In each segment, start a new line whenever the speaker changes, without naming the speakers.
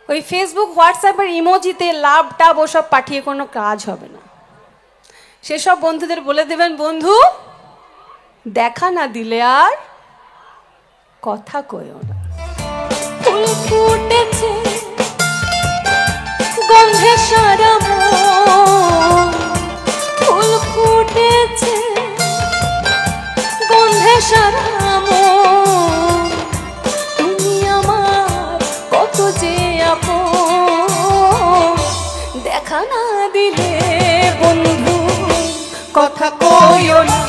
ওই ফেসবুক হোয়াটসঅ্যাপের ইমোজিতে লাভ টাভ ওসব পাঠিয়ে কোনো কাজ হবে না। সেসব বন্ধুদের বলে দেবেন, বন্ধু দেখা না দিলে আর কথা কইও না। ফুল ফুটেছে গন্ধে সারা মন, ফুল ফুটেছে গন্ধে সারা মন, তুমি আমার কত যে আপন, দেখা না দিলে বন্ধু কথা কইও না।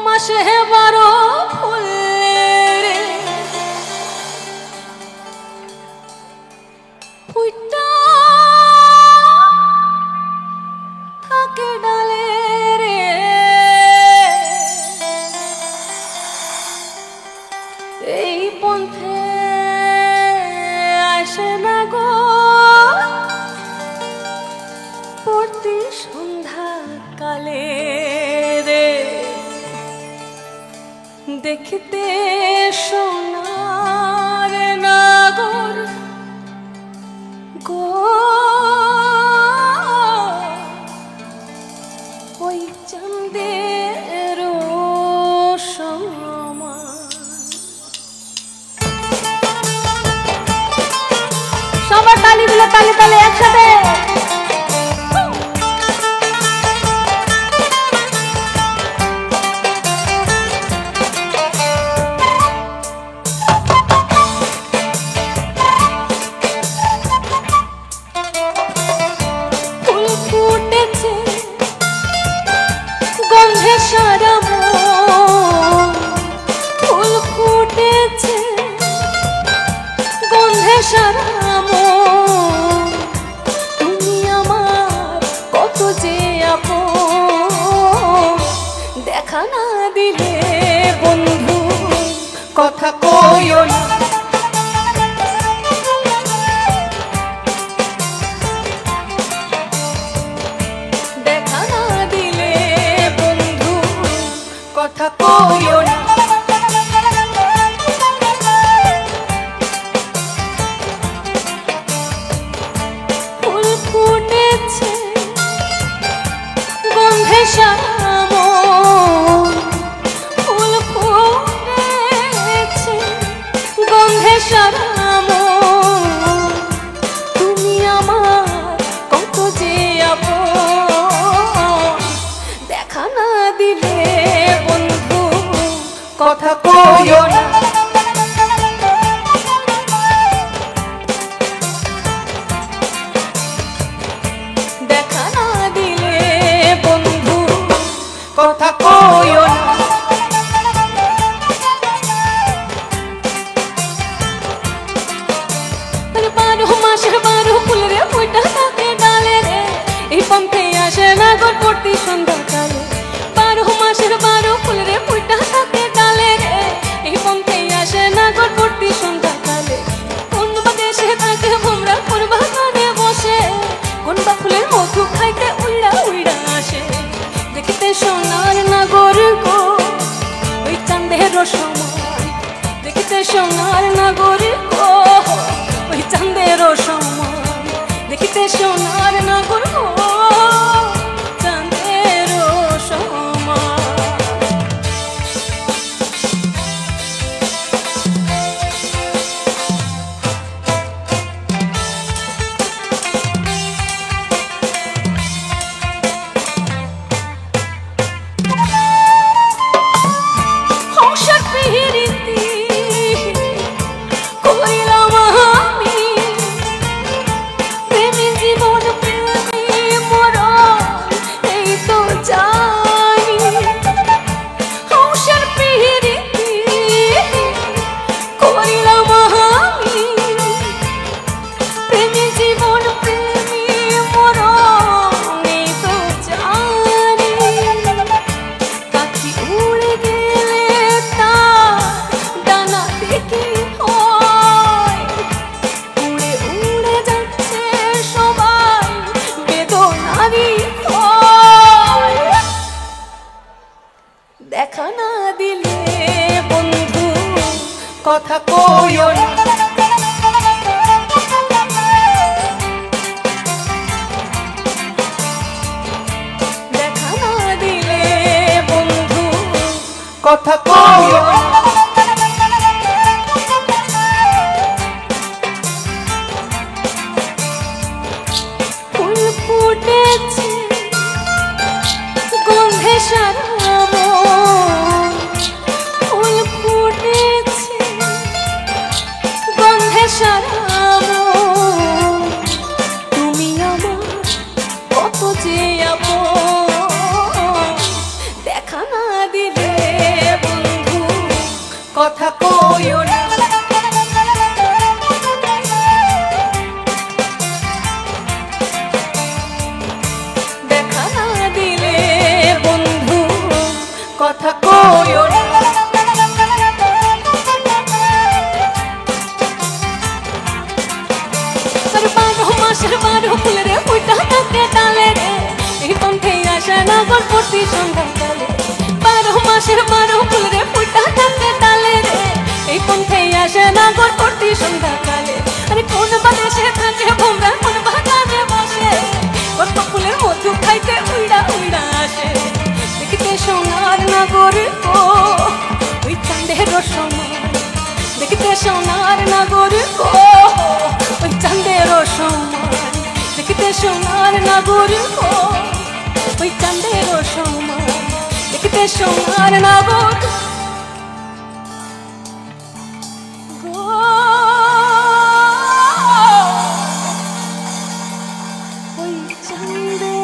মাসে 12 ফুলের ফুইটা থাকে ডালে রে, এই পন্থে আসে না গো প্রতি সন্ধ্যা কালে রে, দেখতে সোনার নাগর গো ওই চাঁদের সমান। সবার তালিগুলো তালে তালে একসাথে। সারা মন ফুল ফুটেছে গন্ধে সারা মন, তুমি আমার কত যে আপন, দেখা না দিলে বন্ধু কথা কইও না। দেখা না দিলে বন্ধু কথা কইও না। ফুল ফুটেছে গন্ধে সারা মন, ফুল ফুটেছে গন্ধে সারা মন, তুমি আমার কত যে আপন, দেখা না দিলে বন্ধু কথা কইও না। দেখা না দিলে বন্ধু কথা কইও না। 12 মাসের 12 ফুল রে ফুইটা থাকে ডালে রে, এই পন্থে আসে না গো প্রতি সন্ধ্যা কালে। 12 মাসের 12 ফুল রে ফুইটা থাকে ডালে রে, এই পন্থে আসে না গো প্রতি সন্ধ্যা কালে। কোন বা দেশে থাকে ভোমরা কোন বাগানে বসে, কোন বা ফুলের মধু খাইতে উইড়া উইড়া আসে, দেখতে সোনার নাগর গো ওই চাঁদের সমান, দেখতে সোনার নাগর গো ওই চাঁদের সমান, দেখতে সোনার নাগর গো চাঁদের সমান। সংসার পিরিতি কইলাম আমি, প্রেমী জীবন প্রেমী না দিলে বন্ধু কথা কইও না। দেখা না দিলে বন্ধু কথা কইও না। ফুল ফুটেছে গন্ধে সারা মন, ফুল ফুটেছে গন্ধে সারা মন, তুমি আমার কত যে আপন। দেখা না দিলে বন্ধু কথা কইও না। দেখা না দিলে বন্ধু কথা কইও না। আর 12 মাসের 12 ফুল রে ফুটা থাকে ডালে রে, এই পন্থে আসে না গর প্রতি সন্ধ্যাকালে। 12 মাসের 12 ফুল রে ফুটা থাকে ডালে রে, এই পন্থে আসে না গর প্রতি সন্ধ্যাকালে। আরে কোন বাদেশে থাকে ভোমরা, কোন বাগানে বসে, কত ফুলের মধু খাইতে উইড়া উইড়া আসে। দেখতে সোনার নগর গো ওই চাঁদের সমান, দেখতে সোনার নগর গো ওই চাঁদের সমান, দেখতে সোনার নগর গো ওই চাঁদের সমান, দেখতে সোনার নগর গো ওই চাঁদের